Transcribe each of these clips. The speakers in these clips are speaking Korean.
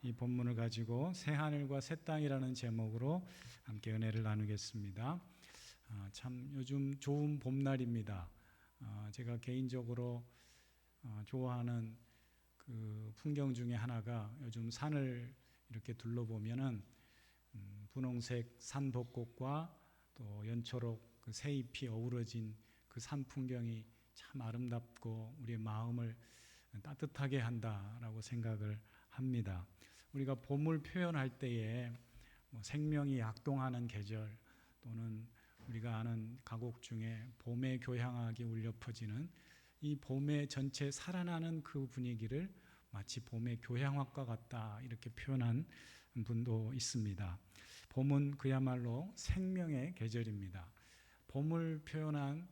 이 본문을 가지고 새 하늘과 새 땅이라는 제목으로 함께 은혜를 나누겠습니다. 참 요즘 좋은 봄날입니다. 제가 개인적으로 좋아하는 그 풍경 중에 하나가 요즘 산을 이렇게 둘러보면은 분홍색 산 벚꽃과 또 연초록 그 새잎이 어우러진 그 산 풍경이 참 아름답고 우리의 마음을 따뜻하게 한다라고 생각을 합니다. 우리가 봄을 표현할 때에 생명이 약동하는 계절 또는 우리가 아는 가곡 중에 봄의 교향악이 울려 퍼지는 이 봄의 전체 살아나는 그 분위기를 마치 봄의 교향악과 같다 이렇게 표현한 분도 있습니다. 봄은 그야말로 생명의 계절입니다. 봄을 표현한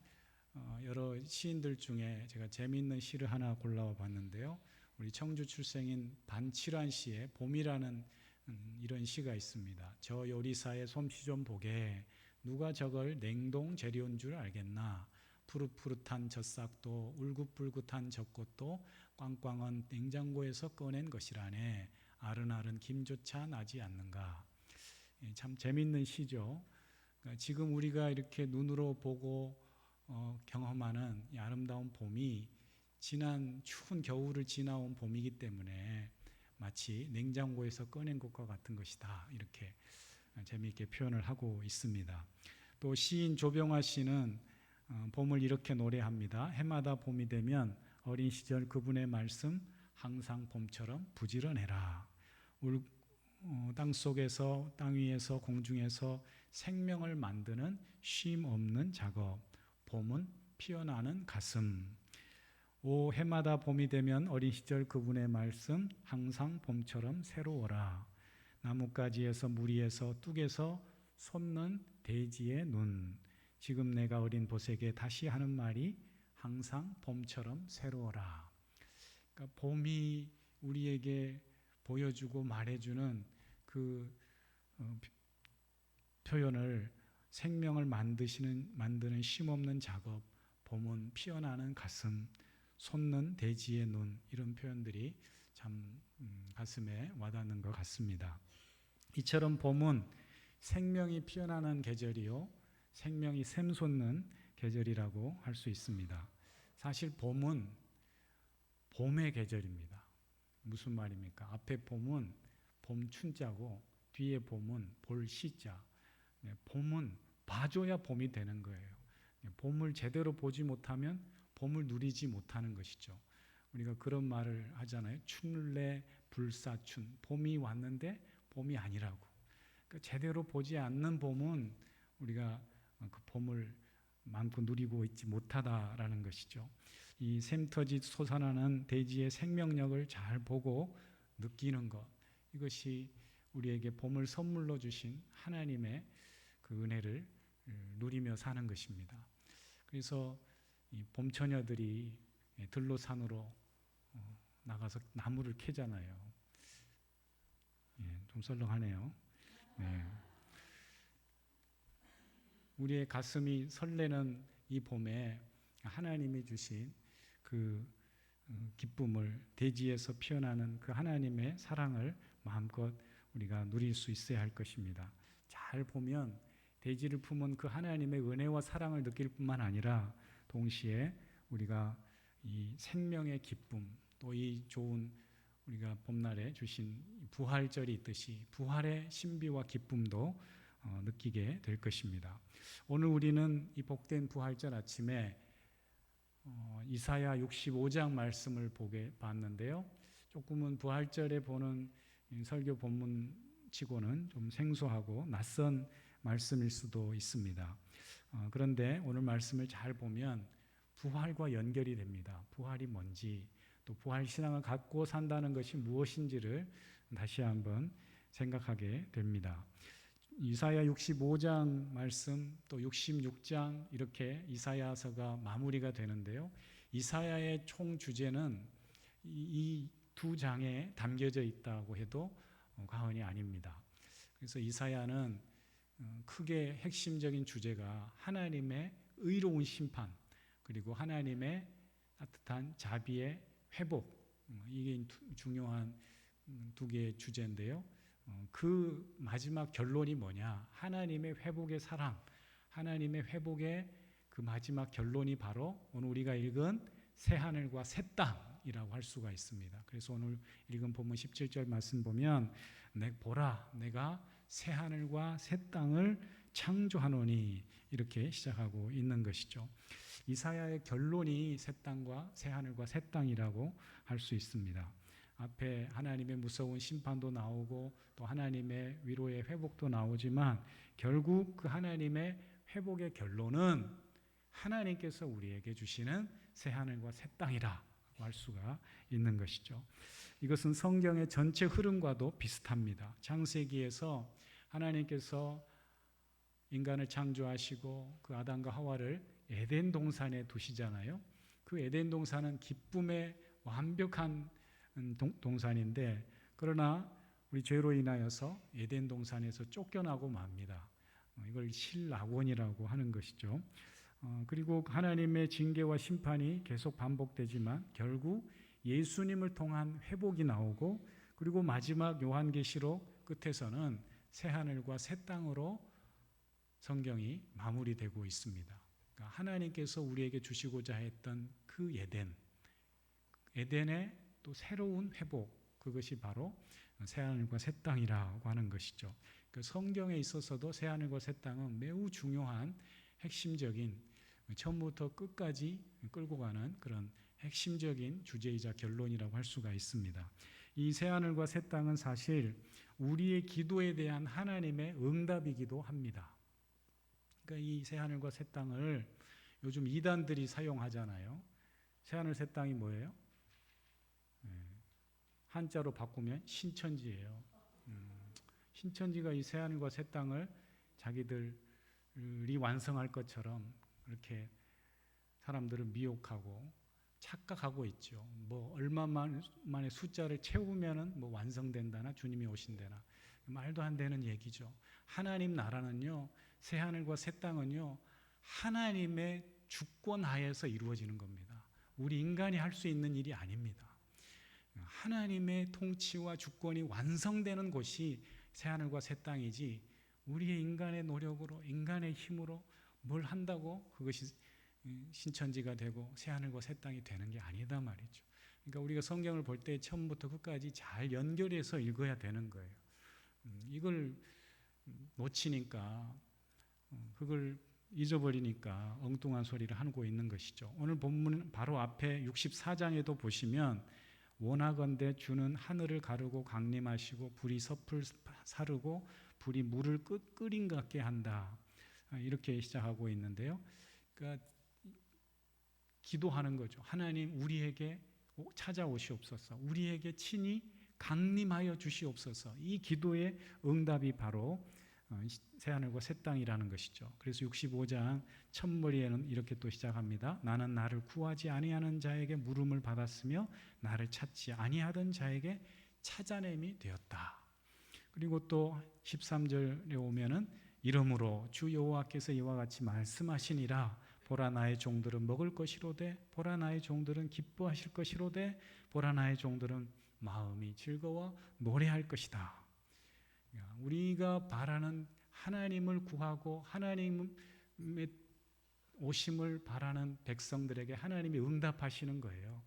여러 시인들 중에 제가 재미있는 시를 하나 골라와 봤는데요. 우리 청주 출생인 반칠환 씨의 봄이라는 이런 시가 있습니다. 저 요리사의 솜씨 좀 보게 누가 저걸 냉동 재료인 줄 알겠나. 푸릇푸릇한 젖싹도 울긋불긋한 젖꽃도 꽝꽝은 냉장고에서 꺼낸 것이라네. 아른아른 김조차 나지 않는가. 참 재미있는 시죠. 그러니까 지금 우리가 이렇게 눈으로 보고 경험하는 이 아름다운 봄이 지난 추운 겨울을 지나온 봄이기 때문에 마치 냉장고에서 꺼낸 것과 같은 것이다 이렇게 재미있게 표현을 하고 있습니다. 또 시인 조병화 씨는 봄을 이렇게 노래합니다. 해마다 봄이 되면 어린 시절 그분의 말씀 항상 봄처럼 부지런해라. 땅 속에서 땅 위에서 공중에서 생명을 만드는 쉼 없는 작업. 봄은 피어나는 가슴. 오 해마다 봄이 되면 어린 시절 그분의 말씀 항상 봄처럼 새로워라. 나뭇가지에서 무리에서 뚝에서 솟는 대지의 눈. 지금 내가 어린 보색에 다시 하는 말이 항상 봄처럼 새로워라. 그러니까 봄이 우리에게 보여주고 말해주는 그 표현을 생명을 만드는 쉼없는 작업, 봄은 피어나는 가슴, 솟는 대지의 눈 이런 표현들이 참 가슴에 와닿는 것 같습니다. 이처럼 봄은 생명이 피어나는 계절이요 생명이 샘솟는 계절이라고 할 수 있습니다. 사실 봄은 봄의 계절입니다. 무슨 말입니까? 앞에 봄은 봄춘자고 뒤에 봄은 볼시자. 봄은 봐줘야 봄이 되는 거예요. 봄을 제대로 보지 못하면 봄을 누리지 못하는 것이죠. 우리가 그런 말을 하잖아요. 춘래 불사춘. 봄이 왔는데 봄이 아니라고. 그러니까 제대로 보지 않는 봄은 우리가 그 봄을 마음껏 누리고 있지 못하다라는 것이죠. 이 샘터짓 솟아나는 대지의 생명력을 잘 보고 느끼는 것, 이것이 우리에게 봄을 선물로 주신 하나님의 그 은혜를 누리며 사는 것입니다. 그래서 이 봄처녀들이 들로 산으로 나가서 나무를 캐잖아요. 좀 썰렁하네요. 네. 우리의 가슴이 설레는 이 봄에 하나님이 주신 그 기쁨을, 대지에서 피어나는 그 하나님의 사랑을 마음껏 우리가 누릴 수 있어야 할 것입니다. 잘 보면 대지를 품은 그 하나님의 은혜와 사랑을 느낄 뿐만 아니라 동시에 우리가 이 생명의 기쁨, 또 이 좋은 우리가 봄날에 주신 부활절이 있듯이 부활의 신비와 기쁨도 느끼게 될 것입니다. 오늘 우리는 이 복된 부활절 아침에 이사야 65장 말씀을 봤는데요. 조금은 부활절에 보는 설교 본문치고는 좀 생소하고 낯선 말씀일 수도 있습니다. 그런데 오늘 말씀을 잘 보면 부활과 연결이 됩니다. 부활이 뭔지, 또 부활 신앙을 갖고 산다는 것이 무엇인지를 다시 한번 생각하게 됩니다. 이사야 65장 말씀, 또 66장 이렇게 이사야서가 마무리가 되는데요. 이사야의 총 주제는 이 두 장에 담겨져 있다고 해도 과언이 아닙니다. 그래서 이사야는 크게 핵심적인 주제가 하나님의 의로운 심판, 그리고 하나님의 따뜻한 자비의 회복, 이게 중요한 두 개의 주제인데요. 그 마지막 결론이 뭐냐? 하나님의 회복의 사랑, 하나님의 회복의 그 마지막 결론이 바로 오늘 우리가 읽은 새 하늘과 새 땅이라고 할 수가 있습니다. 그래서 오늘 읽은 본문 17절 말씀 보면 보라 내가 새 하늘과 새 땅을 창조하노니 이렇게 시작하고 있는 것이죠. 이사야의 결론이 새 땅과 새 하늘과 새 땅이라고 할 수 있습니다. 앞에 하나님의 무서운 심판도 나오고 또 하나님의 위로의 회복도 나오지만 결국 그 하나님의 회복의 결론은 하나님께서 우리에게 주시는 새 하늘과 새 땅이라고 할 수가 있는 것이죠. 이것은 성경의 전체 흐름과도 비슷합니다. 창세기에서 하나님께서 인간을 창조하시고 그 아담과 하와를 에덴 동산에 두시잖아요. 그 에덴 동산은 기쁨의 완벽한 동산인데 그러나 우리 죄로 인하여서 에덴 동산에서 쫓겨나고 맙니다. 이걸 실낙원이라고 하는 것이죠. 그리고 하나님의 징계와 심판이 계속 반복되지만 결국 예수님을 통한 회복이 나오고 그리고 마지막 요한계시록 끝에서는 새 하늘과 새 땅으로 성경이 마무리되고 있습니다. 그러니까 하나님께서 우리에게 주시고자 했던 그 에덴의 또 새로운 회복, 그것이 바로 새 하늘과 새 땅이라고 하는 것이죠. 그 성경에 있어서도 새 하늘과 새 땅은 매우 중요한 핵심적인 처음부터 끝까지 끌고 가는 그런 핵심적인 주제이자 결론이라고 할 수가 있습니다. 이 새 하늘과 새 땅은 사실 우리의 기도에 대한 하나님의 응답이기도 합니다. 그러니까 이 새 하늘과 새 땅을 요즘 이단들이 사용하잖아요. 새 하늘 새 땅이 뭐예요? 한자로 바꾸면 신천지예요. 신천지가 이 새 하늘과 새 땅을 자기들이 완성할 것처럼 그렇게 사람들을 미혹하고 착각하고 있죠. 뭐 얼마만에 숫자를 채우면은 뭐 완성된다나 주님이 오신다나 말도 안 되는 얘기죠. 하나님 나라는요, 새 하늘과 새 땅은요, 하나님의 주권 하에서 이루어지는 겁니다. 우리 인간이 할 수 있는 일이 아닙니다. 하나님의 통치와 주권이 완성되는 곳이 새 하늘과 새 땅이지 우리의 인간의 노력으로 인간의 힘으로 뭘 한다고 그것이 신천지가 되고 새 하늘과 새 땅이 되는 게 아니다 말이죠. 그러니까 우리가 성경을 볼 때 처음부터 끝까지 잘 연결해서 읽어야 되는 거예요. 이걸 놓치니까 그걸 잊어버리니까 엉뚱한 소리를 하고 있는 것이죠. 오늘 본문 바로 앞에 64장에도 보시면 원하건대 주는 하늘을 가르고 강림하시고 불이 섭을 사르고 불이 물을 끓인 것 같게 한다. 이렇게 시작하고 있는데요. 그러니까 기도하는 거죠. 하나님 우리에게 찾아오시옵소서. 우리에게 친히 강림하여 주시옵소서. 이 기도의 응답이 바로 새하늘과 새 땅이라는 것이죠. 그래서 65장 첫머리에는 이렇게 또 시작합니다. 나는 나를 구하지 아니하는 자에게 물음을 받았으며 나를 찾지 아니하던 자에게 찾아냄이 되었다. 그리고 또 13절에 오면은 이러므로 주 여호와께서 이와 같이 말씀하시니라. 보라 나의 종들은 먹을 것이로되 보라 나의 종들은 기뻐하실 것이로되 보라 나의 종들은 마음이 즐거워 노래할 것이다. 우리가 바라는 하나님을 구하고 하나님의 오심을 바라는 백성들에게 하나님이 응답하시는 거예요.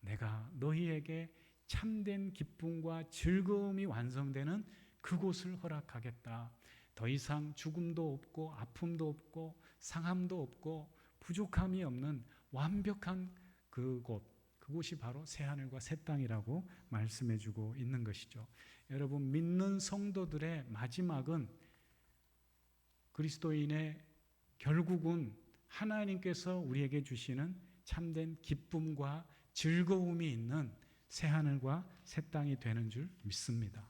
내가 너희에게 참된 기쁨과 즐거움이 완성되는 그곳을 허락하겠다. 더 이상 죽음도 없고 아픔도 없고 상함도 없고 부족함이 없는 완벽한 그곳이 바로 새하늘과 새 땅이라고 말씀해주고 있는 것이죠. 여러분, 믿는 성도들의 마지막은 그리스도인의 결국은 하나님께서 우리에게 주시는 참된 기쁨과 즐거움이 있는 새하늘과 새 땅이 되는 줄 믿습니다.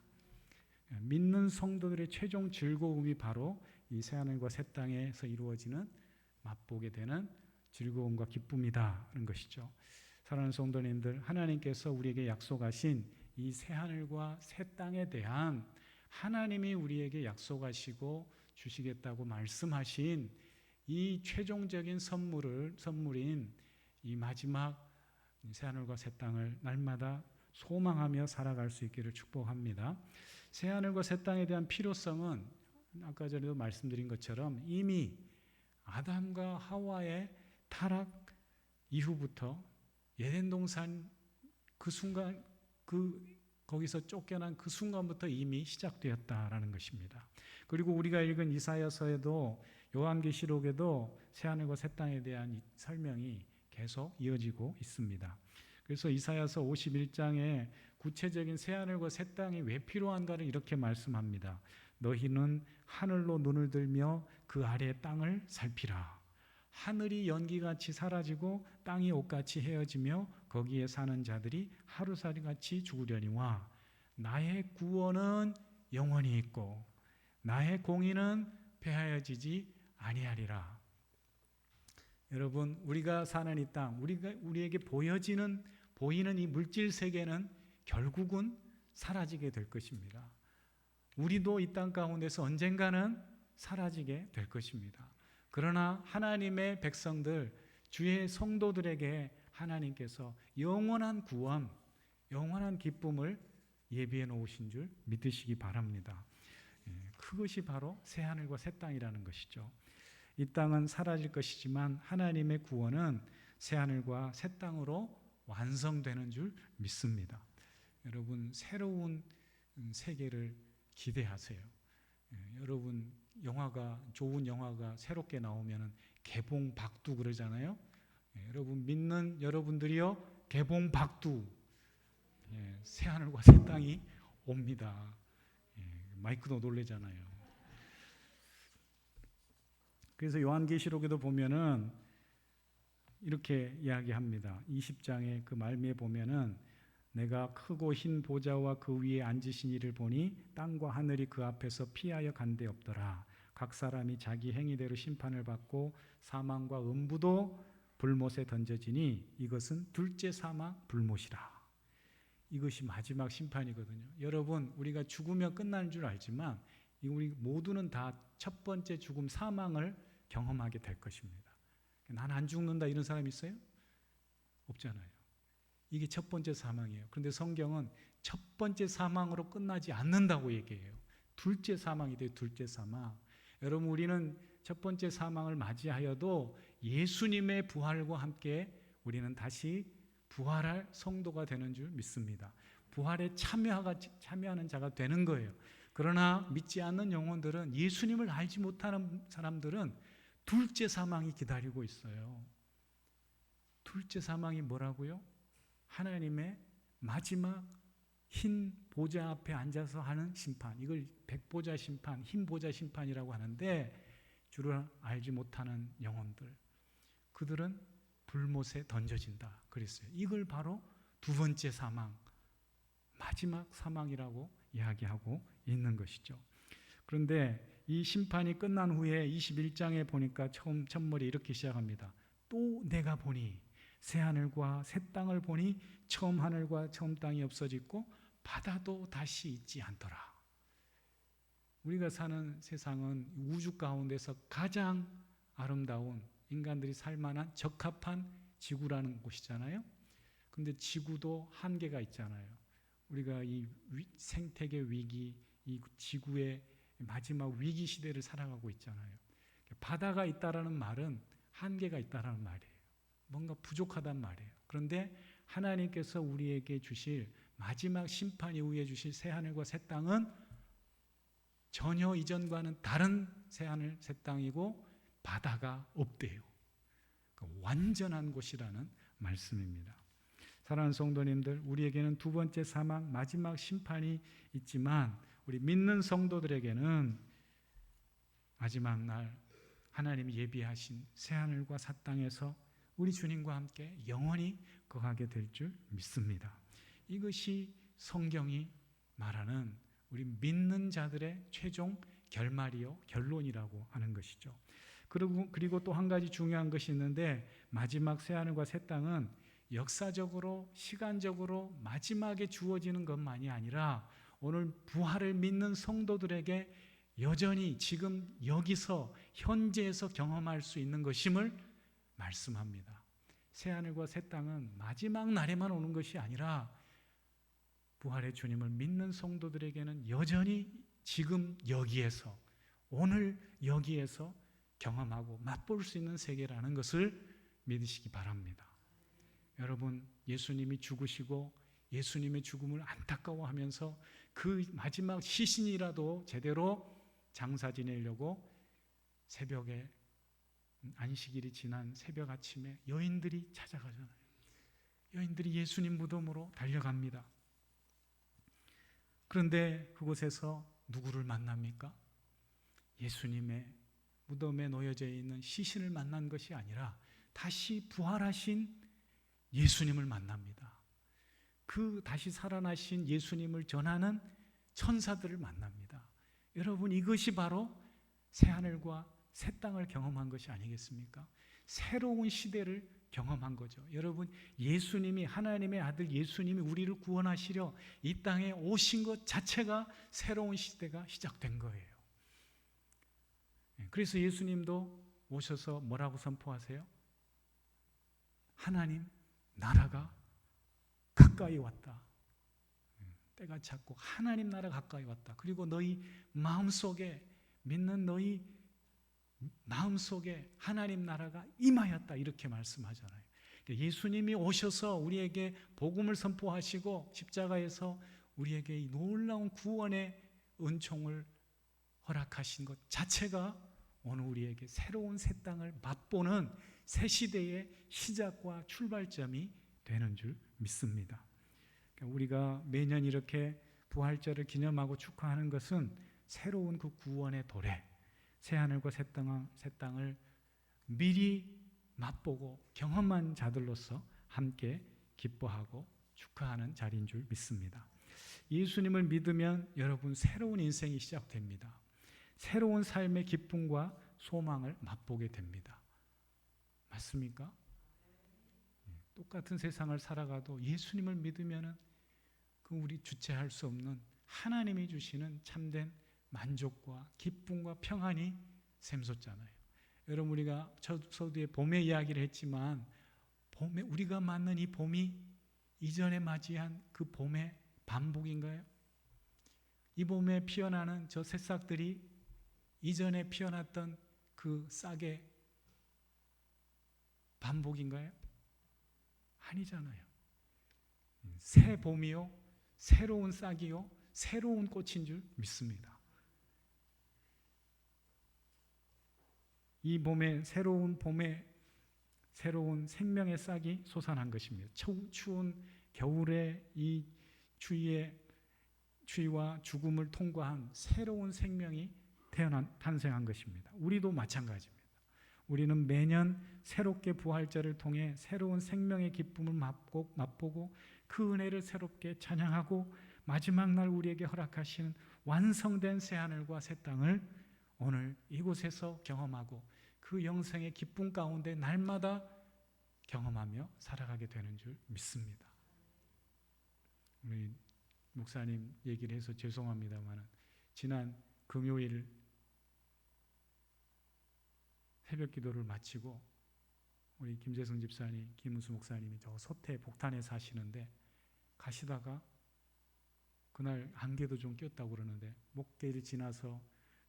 믿는 성도들의 최종 즐거움이 바로 이 새하늘과 새 땅에서 이루어지는 맛보게 되는 즐거움과 기쁨이다는 것이죠. 사랑하는 성도님들, 하나님께서 우리에게 약속하신 이 새하늘과 새 땅에 대한 하나님이 우리에게 약속하시고 주시겠다고 말씀하신 이 최종적인 선물인 이 마지막 새하늘과 새 땅을 날마다 소망하며 살아갈 수 있기를 축복합니다. 새하늘과 새 땅에 대한 필요성은 아까 전에도 말씀드린 것처럼 이미 아담과 하와의 타락 이후부터 에덴 동산 그 순간 거기서 쫓겨난 그 순간부터 이미 시작되었다라는 것입니다. 그리고 우리가 읽은 이사야서에도 요한계시록에도 새하늘과 새 땅에 대한 설명이 계속 이어지고 있습니다. 그래서 이사야서 51장에 구체적인 새하늘과 새 땅이 왜 필요한가를 이렇게 말씀합니다. 너희는 하늘로 눈을 들며 그 아래 땅을 살피라. 하늘이 연기같이 사라지고 땅이 옷같이 헤어지며 거기에 사는 자들이 하루살이같이 죽으려니와 나의 구원은 영원히 있고 나의 공의는 패하여지지 아니하리라. 여러분, 우리가 사는 이 땅, 우리에게 보이는 이 물질 세계는 결국은 사라지게 될 것입니다. 우리도 이 땅 가운데서 언젠가는 사라지게 될 것입니다. 그러나 하나님의 백성들, 주의 성도들에게 하나님께서 영원한 구원, 영원한 기쁨을 예비해 놓으신 줄 믿으시기 바랍니다. 그것이 바로 새하늘과 새 땅이라는 것이죠. 이 땅은 사라질 것이지만 하나님의 구원은 새하늘과 새 땅으로 완성되는 줄 믿습니다. 여러분, 새로운 세계를 기대하세요. 여러분, 좋은 영화가 새롭게 나오면 개봉박두 그러잖아요. 여러분, 믿는 여러분들이요, 개봉박두, 새하늘과 새 땅이 옵니다. 마이크도 놀래잖아요. 그래서 요한계시록에도 보면은 이렇게 이야기합니다. 20장의 그 말미에 보면은 내가 크고 흰 보좌와 그 위에 앉으신 이를 보니 땅과 하늘이 그 앞에서 피하여 간 데 없더라. 각 사람이 자기 행위대로 심판을 받고 사망과 음부도 불못에 던져지니 이것은 둘째 사망 불못이라. 이것이 마지막 심판이거든요. 여러분, 우리가 죽으면 끝나는 줄 알지만 우리 모두는 다 첫 번째 죽음 사망을 경험하게 될 것입니다. 난 안 죽는다 이런 사람 있어요? 없잖아요. 이게 첫 번째 사망이에요. 그런데 성경은 첫 번째 사망으로 끝나지 않는다고 얘기해요. 둘째 사망이 돼요. 둘째 사망. 여러분, 우리는 첫 번째 사망을 맞이하여도 예수님의 부활과 함께 우리는 다시 부활할 성도가 되는 줄 믿습니다. 부활에 참여하는 자가 되는 거예요. 그러나 믿지 않는 영혼들은, 예수님을 알지 못하는 사람들은 둘째 사망이 기다리고 있어요. 둘째 사망이 뭐라고요? 하나님의 마지막 흰 보좌 앞에 앉아서 하는 심판, 이걸 백보자 심판, 흰 보좌 심판이라고 하는데, 주를 알지 못하는 영혼들, 그들은 불못에 던져진다 그랬어요. 이걸 바로 두 번째 사망, 마지막 사망이라고 이야기하고 있는 것이죠. 그런데 이 심판이 끝난 후에 21장에 보니까 첫머리 이렇게 시작합니다. 또 내가 보니 새하늘과 새 땅을 보니 처음 하늘과 처음 땅이 없어지고 바다도 다시 있지 않더라. 우리가 사는 세상은 우주 가운데서 가장 아름다운, 인간들이 살만한 적합한 지구라는 곳이잖아요. 그런데 지구도 한계가 있잖아요. 우리가 이 생태계 위기, 이 지구의 마지막 위기 시대를 살아가고 있잖아요. 바다가 있다라는 말은 한계가 있다라는 말이에요. 뭔가 부족하단 말이에요. 그런데 하나님께서 우리에게 주실 마지막 심판 이후에 주실 새하늘과 새 땅은 전혀 이전과는 다른 새하늘 새 땅이고 바다가 없대요. 완전한 곳이라는 말씀입니다. 사랑하는 성도님들, 우리에게는 두 번째 사망, 마지막 심판이 있지만 우리 믿는 성도들에게는 마지막 날 하나님이 예비하신 새하늘과 새 땅에서 우리 주님과 함께 영원히 거하게 될 줄 믿습니다. 이것이 성경이 말하는 우리 믿는 자들의 최종 결말이요, 결론이라고 하는 것이죠. 그리고 또 한 가지 중요한 것이 있는데, 마지막 새하늘과 새 땅은 역사적으로, 시간적으로 마지막에 주어지는 것만이 아니라 오늘 부활을 믿는 성도들에게 여전히 지금 여기서 현재에서 경험할 수 있는 것임을 말씀합니다. 새하늘과 새 땅은 마지막 날에만 오는 것이 아니라 부활의 주님을 믿는 성도들에게는 여전히 지금 여기에서, 오늘 여기에서 경험하고 맛볼 수 있는 세계라는 것을 믿으시기 바랍니다. 여러분, 예수님이 죽으시고 예수님의 죽음을 안타까워하면서 그 마지막 시신이라도 제대로 장사 지내려고 새벽에, 안식일이 지난 새벽 아침에 여인들이 찾아가잖아요. 여인들이 예수님 무덤으로 달려갑니다. 그런데 그곳에서 누구를 만납니까? 예수님의 무덤에 놓여져 있는 시신을 만난 것이 아니라 다시 부활하신 예수님을 만납니다. 그 다시 살아나신 예수님을 전하는 천사들을 만납니다. 여러분, 이것이 바로 새하늘과 새 땅을 경험한 것이 아니겠습니까? 새로운 시대를 경험한 거죠. 여러분, 예수님이, 하나님의 아들 예수님이 우리를 구원하시려 이 땅에 오신 것 자체가 새로운 시대가 시작된 거예요. 그래서 예수님도 오셔서 뭐라고 선포하세요? 하나님 나라가 가까이 왔다. 때가 찼고 하나님 나라 가까이 왔다. 그리고 너희 마음속에, 믿는 너희 마음속에 하나님 나라가 임하였다. 이렇게 말씀하잖아요. 예수님이 오셔서 우리에게 복음을 선포하시고 십자가에서 우리에게 이 놀라운 구원의 은총을 허락하신 것 자체가 오늘 우리에게 새로운 새 땅을 맛보는 새 시대의 시작과 출발점이 되는 줄 믿습니다. 우리가 매년 이렇게 부활절을 기념하고 축하하는 것은 새로운 그 구원의 도래, 새하늘과 새 땅을 미리 맛보고 경험한 자들로서 함께 기뻐하고 축하하는 자리인 줄 믿습니다. 예수님을 믿으면 여러분 새로운 인생이 시작됩니다. 새로운 삶의 기쁨과 소망을 맛보게 됩니다. 맞습니까? 똑같은 세상을 살아가도 예수님을 믿으면 그 우리 주체할 수 없는 하나님이 주시는 참된 만족과 기쁨과 평안이 샘솟잖아요. 여러분, 우리가 서두에 봄의 이야기를 했지만 봄에 우리가 맞는 이 봄이 이전에 맞이한 그 봄의 반복인가요? 이 봄에 피어나는 저 새싹들이 이전에 피어났던 그 싹의 반복인가요? 아니잖아요. 새 봄이요, 새로운 싹이요, 새로운 꽃인 줄 믿습니다. 이 봄에 새로운 생명의 싹이 솟아난 것입니다. 추운 겨울의 이 추위와 죽음을 통과한 새로운 생명이 탄생한 것입니다. 우리도 마찬가지입니다. 우리는 매년 새롭게 부활절을 통해 새로운 생명의 기쁨을 맛보고 그 은혜를 새롭게 찬양하고 마지막 날 우리에게 허락하시는 완성된 새하늘과 새 땅을 오늘 이곳에서 경험하고 그 영생의 기쁨 가운데 날마다 경험하며 살아가게 되는 줄 믿습니다. 우리 목사님 얘기를 해서 죄송합니다만 지난 금요일 새벽 기도를 마치고 우리 김재성 집사님, 김은수 목사님이 저 소태 복탄에 사시는데 가시다가 그날 안개도 좀 꼈다고 그러는데 목계를 지나서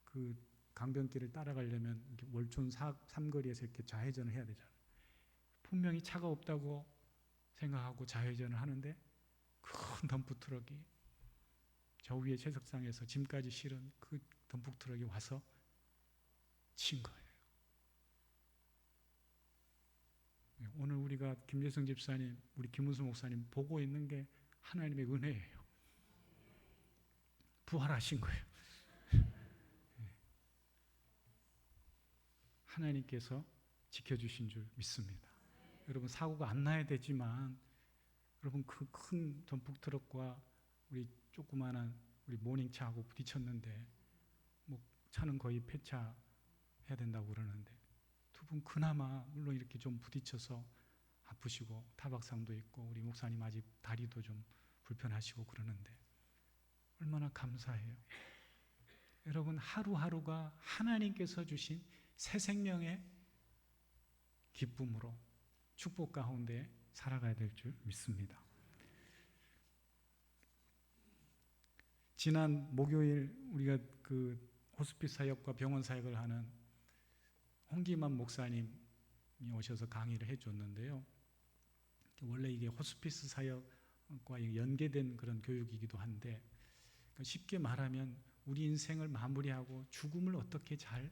그 강변길을 따라가려면 이렇게 월촌 삼거리에서 이렇게 좌회전을 해야 되잖아요. 분명히 차가 없다고 생각하고 좌회전을 하는데 큰 덤프트럭이 저 위에 채석상에서 짐까지 실은 그 덤프트럭이 와서 친 거예요. 오늘 우리가 김재성 집사님, 우리 김은수 목사님 보고 있는 게 하나님의 은혜예요. 부활하신 거예요. 하나님께서 지켜주신 줄 믿습니다. 여러분, 사고가 안 나야 되지만 여러분, 그 큰 덤프트럭과 우리 조그마한 우리 모닝차하고 부딪혔는데 뭐 차는 거의 폐차해야 된다고 그러는데 두 분 그나마 물론 이렇게 좀 부딪혀서 아프시고 타박상도 있고 우리 목사님 아직 다리도 좀 불편하시고 그러는데 얼마나 감사해요. 여러분, 하루하루가 하나님께서 주신 새 생명의 기쁨으로 축복 가운데 살아가야 될 줄 믿습니다. 지난 목요일 우리가 그 호스피스 사역과 병원 사역을 하는 홍기만 목사님이 오셔서 강의를 해줬는데요. 원래 이게 호스피스 사역과 연계된 그런 교육이기도 한데, 쉽게 말하면 우리 인생을 마무리하고 죽음을 어떻게 잘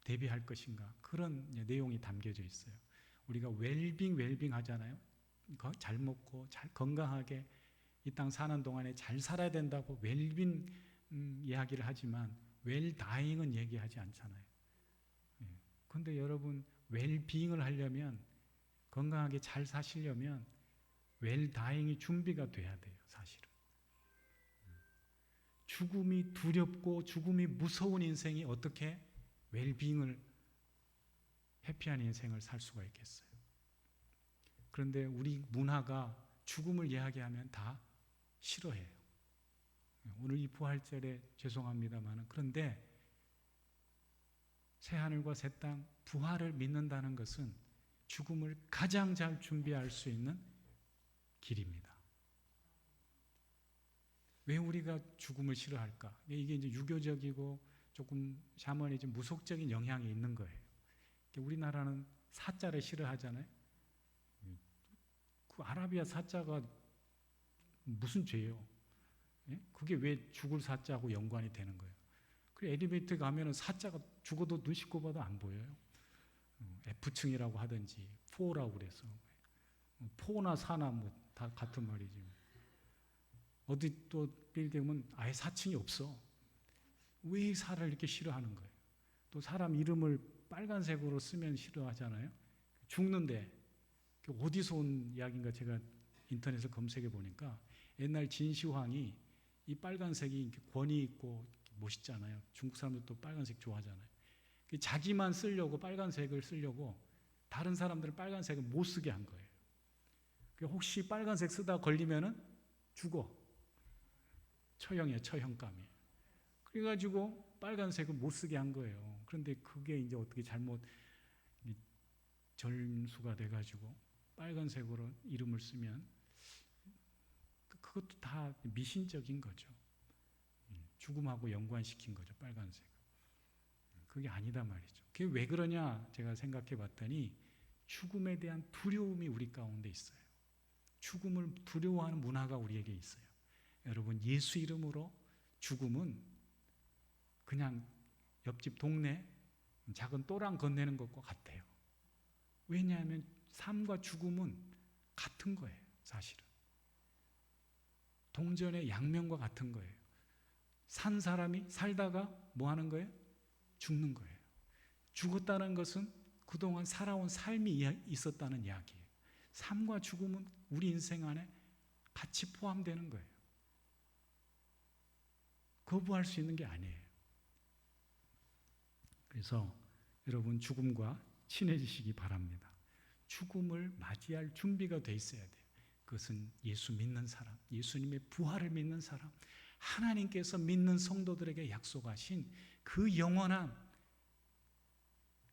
대비할 것인가, 그런 내용이 담겨져 있어요. 우리가 웰빙 하잖아요. 잘 먹고 잘 건강하게 이 땅 사는 동안에 잘 살아야 된다고 웰빙 이야기를 하지만 웰다잉은 얘기하지 않잖아요. 그런데 여러분, 웰빙을 하려면, 건강하게 잘 사시려면 웰다잉이 준비가 돼야 돼요. 사실은 죽음이 두렵고 죽음이 무서운 인생이 어떻게 웰빙을, 해피한 인생을 살 수가 있겠어요? 그런데 우리 문화가 죽음을 이야기하면 다 싫어해요. 오늘 이 부활절에 죄송합니다만, 그런데 새하늘과 새 땅, 부활을 믿는다는 것은 죽음을 가장 잘 준비할 수 있는 길입니다. 왜 우리가 죽음을 싫어할까? 이게 이제 유교적이고 조금 샤머니즘, 무속적인 영향이 있는 거예요. 우리나라는 사자를 싫어하잖아요. 그 아라비아 사자가 무슨 죄예요? 그게 왜 죽을 사자하고 연관이 되는 거예요? 그리고 엘리베이터에 가면은 사자가 죽어도 눈 씻고 봐도 안 보여요. F층이라고 하든지 4라고 그래서 4나 4나 뭐 다 같은 말이지. 어디 또 빌딩은 아예 4층이 없어. 왜 4를 이렇게 싫어하는 거예요? 또 사람 이름을 빨간색으로 쓰면 싫어하잖아요. 죽는데 어디서 온 이야기인가 제가 인터넷에 검색해 보니까 옛날 진시황이 이 빨간색이 권위 있고 멋있잖아요. 중국 사람들도 빨간색 좋아하잖아요. 자기만 쓰려고 빨간색을 쓰려고 다른 사람들은 빨간색을 못 쓰게 한 거예요. 혹시 빨간색 쓰다 걸리면은 죽어. 처형이에요, 처형감이. 그래가지고 빨간색을 못 쓰게 한 거예요. 그런데 그게 이제 어떻게 잘못 전수가 돼가지고 빨간색으로 이름을 쓰면 그것도 다 미신적인 거죠. 죽음하고 연관시킨 거죠, 빨간색. 그게 아니다 말이죠. 그게 왜 그러냐 제가 생각해 봤더니 죽음에 대한 두려움이 우리 가운데 있어요. 죽음을 두려워하는 문화가 우리에게 있어요. 여러분, 예수 이름으로 죽음은 그냥 옆집 동네 작은 또랑 건네는 것과 같아요. 왜냐하면 삶과 죽음은 같은 거예요. 사실은 동전의 양면과 같은 거예요. 산 사람이 살다가 뭐 하는 거예요? 죽는 거예요. 죽었다는 것은 그동안 살아온 삶이 있었다는 이야기예요. 삶과 죽음은 우리 인생 안에 같이 포함되는 거예요. 거부할 수 있는 게 아니에요. 그래서 여러분, 죽음과 친해지시기 바랍니다. 죽음을 맞이할 준비가 돼 있어야 돼요. 그것은 예수 믿는 사람, 예수님의 부활을 믿는 사람, 하나님께서 믿는 성도들에게 약속하신 그 영원한,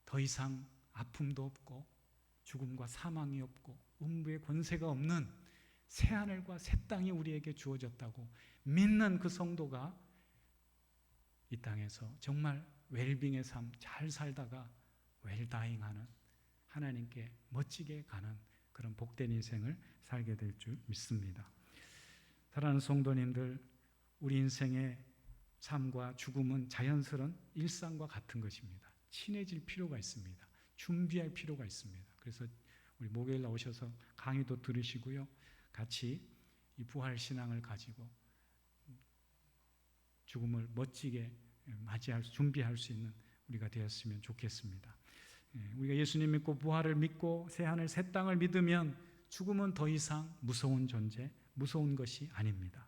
더 이상 아픔도 없고 죽음과 사망이 없고 음부의 권세가 없는 새하늘과 새 땅이 우리에게 주어졌다고 믿는 그 성도가 이 땅에서 정말 웰빙의 삶 잘 살다가 웰다잉하는, 하나님께 멋지게 가는 그런 복된 인생을 살게 될 줄 믿습니다. 사랑하는 성도님들, 우리 인생의 삶과 죽음은 자연스러운 일상과 같은 것입니다. 친해질 필요가 있습니다. 준비할 필요가 있습니다. 그래서 우리 목요일 날 오셔서 강의도 들으시고요, 같이 이 부활신앙을 가지고 죽음을 멋지게 맞이할, 준비할 수 있는 우리가 되었으면 좋겠습니다. 우리가 예수님 믿고 부활을 믿고 새하늘 새 땅을 믿으면 죽음은 더 이상 무서운 존재, 무서운 것이 아닙니다.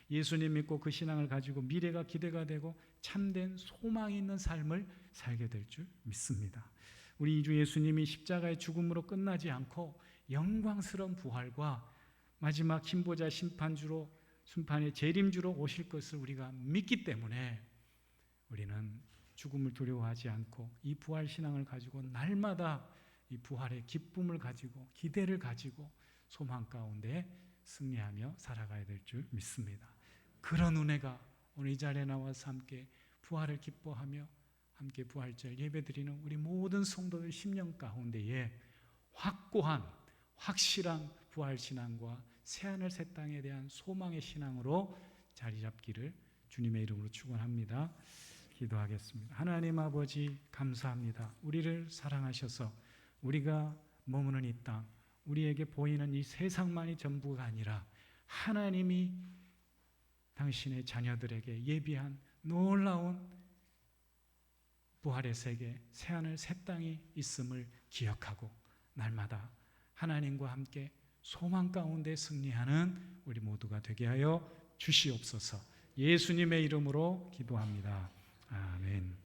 예수님 믿고 그 신앙을 가지고 미래가 기대가 되고 참된 소망이 있는 삶을 살게 될 줄 믿습니다. 우리 이주 예수님이 십자가의 죽음으로 끝나지 않고 영광스러운 부활과 마지막 흰보자 심판주로, 심판의 재림주로 오실 것을 우리가 믿기 때문에 우리는 죽음을 두려워하지 않고 이 부활 신앙을 가지고 날마다 이 부활의 기쁨을 가지고 기대를 가지고 소망 가운데 승리하며 살아가야 될 줄 믿습니다. 그런 은혜가 오늘 이 자리에 나와서 함께 부활을 기뻐하며 함께 부활절 예배드리는 우리 모든 성도들 심령 가운데에 확고한 확실한 부활신앙과 새하늘 새 땅에 대한 소망의 신앙으로 자리 잡기를 주님의 이름으로 축원합니다. 기도하겠습니다. 하나님 아버지 감사합니다. 우리를 사랑하셔서 우리가 머무는 이 땅, 우리에게 보이는 이 세상만이 전부가 아니라 하나님이 당신의 자녀들에게 예비한 놀라운 부활의 세계, 새하늘 새 땅이 있음을 기억하고 날마다 하나님과 함께 소망 가운데 승리하는 우리 모두가 되게 하여 주시옵소서. 예수님의 이름으로 기도합니다. 아멘.